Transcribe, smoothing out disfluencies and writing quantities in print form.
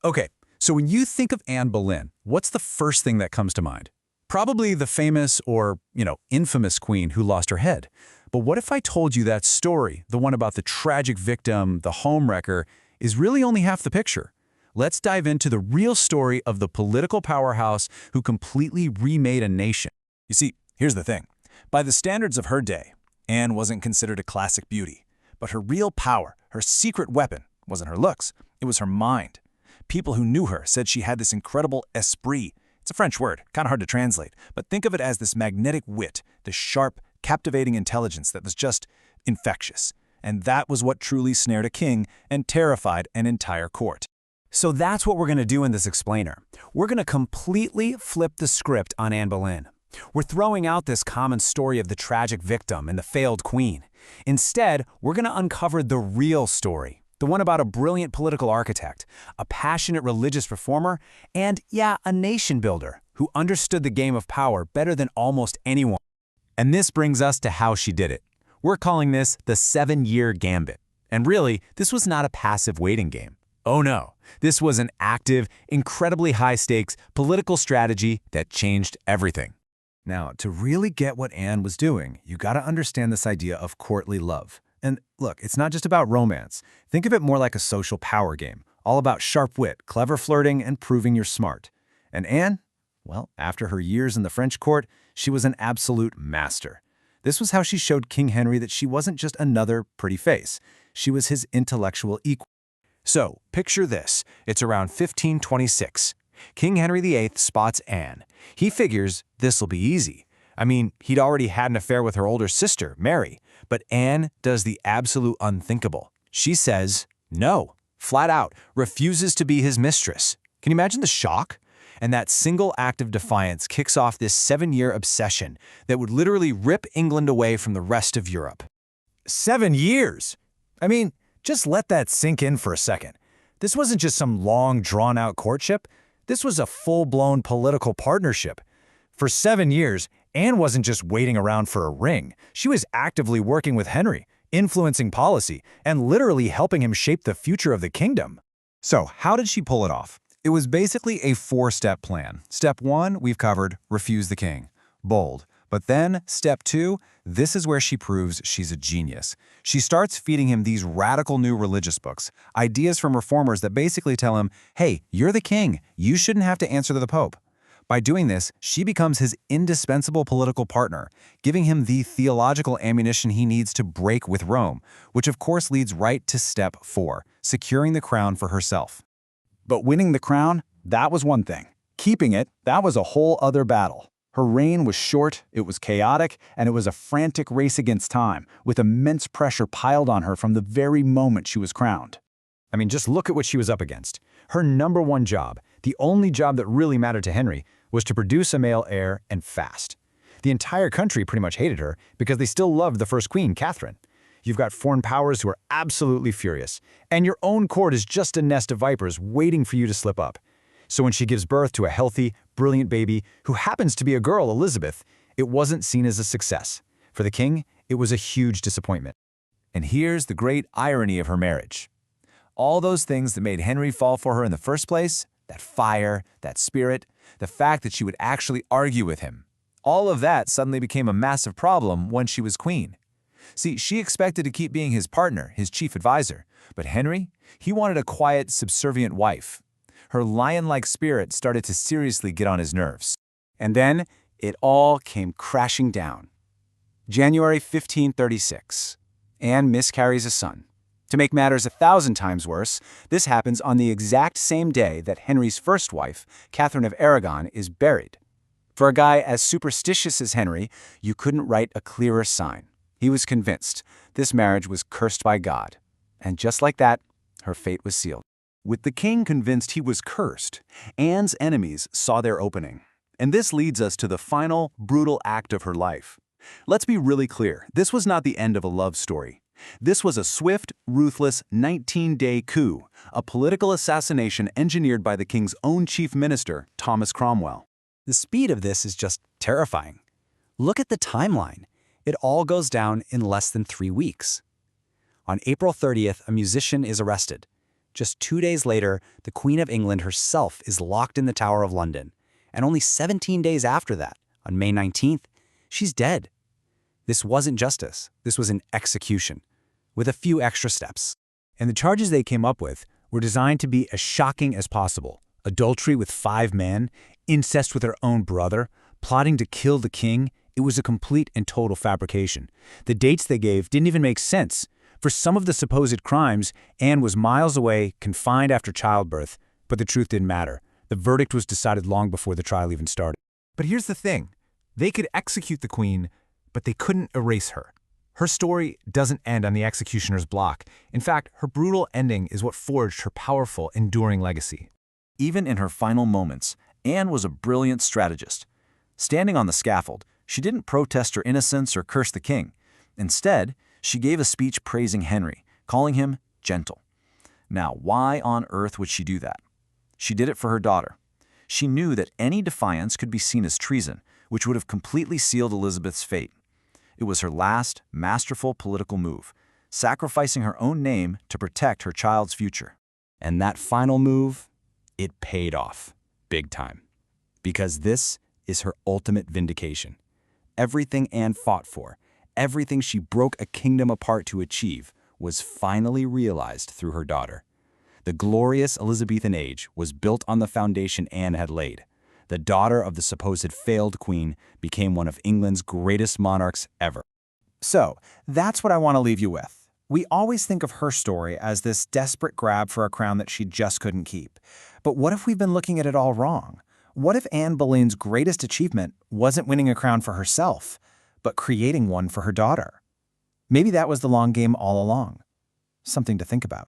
Okay, so when you think of Anne Boleyn, what's the first thing that comes to mind? Probably the famous or, infamous queen who lost her head. But what if I told you that story, the one about the tragic victim, the homewrecker, is really only half the picture? Let's dive into the real story of the political powerhouse who completely remade a nation. You see, here's the thing. By the standards of her day, Anne wasn't considered a classic beauty. But her real power, her secret weapon, wasn't her looks. It was her mind. People who knew her said she had this incredible esprit. It's a French word, kind of hard to translate, but think of it as this magnetic wit, this sharp, captivating intelligence that was just infectious. And that was what truly snared a king and terrified an entire court. So that's what we're going to do in this explainer. We're going to completely flip the script on Anne Boleyn. We're throwing out this common story of the tragic victim and the failed queen. Instead, we're going to uncover the real story. The one about a brilliant political architect, a passionate religious reformer, and, a nation builder who understood the game of power better than almost anyone. And this brings us to how she did it. We're calling this the 7-year gambit. And really, this was not a passive waiting game. Oh no, this was an active, incredibly high-stakes political strategy that changed everything. Now, to really get what Anne was doing, you gotta understand this idea of courtly love. And look, it's not just about romance. Think of it more like a social power game, all about sharp wit, clever flirting, and proving you're smart. And Anne, well, after her years in the French court, she was an absolute master. This was how she showed King Henry that she wasn't just another pretty face. She was his intellectual equal. So, picture this. It's around 1526. King Henry VIII spots Anne. He figures this'll be easy. I mean, he'd already had an affair with her older sister, Mary. But Anne does the absolute unthinkable. She says no, flat out, refuses to be his mistress. Can you imagine the shock? And that single act of defiance kicks off this 7-year obsession that would literally rip England away from the rest of Europe. 7 years! I mean, just let that sink in for a second. This wasn't just some long, drawn-out courtship. This was a full-blown political partnership. For 7 years, Anne wasn't just waiting around for a ring. She was actively working with Henry, influencing policy, and literally helping him shape the future of the kingdom. So, how did she pull it off? It was basically a 4-step plan. Step 1, we've covered, refuse the king. Bold. But then, step 2, this is where she proves she's a genius. She starts feeding him these radical new religious books, ideas from reformers that basically tell him, hey, you're the king, you shouldn't have to answer to the Pope. By doing this, she becomes his indispensable political partner, giving him the theological ammunition he needs to break with Rome, which of course leads right to step 4, securing the crown for herself. But winning the crown, that was one thing. Keeping it, that was a whole other battle. Her reign was short, it was chaotic, and it was a frantic race against time, with immense pressure piled on her from the very moment she was crowned. I mean, just look at what she was up against. Her #1 job, the only job that really mattered to Henry, was to produce a male heir and fast. The entire country pretty much hated her because they still loved the first queen, Catherine. You've got foreign powers who are absolutely furious, and your own court is just a nest of vipers waiting for you to slip up. So when she gives birth to a healthy, brilliant baby who happens to be a girl, Elizabeth, it wasn't seen as a success. For the king, it was a huge disappointment. And here's the great irony of her marriage. All those things that made Henry fall for her in the first place, that fire, that spirit, the fact that she would actually argue with him, all of that suddenly became a massive problem when she was queen. See, she expected to keep being his partner, his chief advisor, but Henry, he wanted a quiet, subservient wife. Her lion-like spirit started to seriously get on his nerves. And then it all came crashing down. January 1536. Anne miscarries a son. To make matters 1,000 times worse, this happens on the exact same day that Henry's first wife, Catherine of Aragon, is buried. For a guy as superstitious as Henry, you couldn't write a clearer sign. He was convinced this marriage was cursed by God. And just like that, her fate was sealed. With the king convinced he was cursed, Anne's enemies saw their opening. And this leads us to the final, brutal act of her life. Let's be really clear, this was not the end of a love story. This was a swift, ruthless 19-day coup, a political assassination engineered by the king's own chief minister, Thomas Cromwell. The speed of this is just terrifying. Look at the timeline. It all goes down in less than 3 weeks. On April 30th, a musician is arrested. Just 2 days later, the Queen of England herself is locked in the Tower of London. And only 17 days after that, on May 19th, she's dead. This wasn't justice. This was an execution, with a few extra steps. And the charges they came up with were designed to be as shocking as possible. Adultery with 5 men, incest with her own brother, plotting to kill the king. It was a complete and total fabrication. The dates they gave didn't even make sense. For some of the supposed crimes, Anne was miles away, confined after childbirth, but the truth didn't matter. The verdict was decided long before the trial even started. But here's the thing. They could execute the queen, but they couldn't erase her. Her story doesn't end on the executioner's block. In fact, her brutal ending is what forged her powerful, enduring legacy. Even in her final moments, Anne was a brilliant strategist. Standing on the scaffold, she didn't protest her innocence or curse the king. Instead, she gave a speech praising Henry, calling him gentle. Now, why on earth would she do that? She did it for her daughter. She knew that any defiance could be seen as treason, which would have completely sealed Elizabeth's fate. It was her last, masterful political move, sacrificing her own name to protect her child's future. And that final move, it paid off, big time. Because this is her ultimate vindication. Everything Anne fought for, everything she broke a kingdom apart to achieve, was finally realized through her daughter. The glorious Elizabethan age was built on the foundation Anne had laid. The daughter of the supposed failed queen became one of England's greatest monarchs ever. So, that's what I want to leave you with. We always think of her story as this desperate grab for a crown that she just couldn't keep. But what if we've been looking at it all wrong? What if Anne Boleyn's greatest achievement wasn't winning a crown for herself, but creating one for her daughter? Maybe that was the long game all along. Something to think about.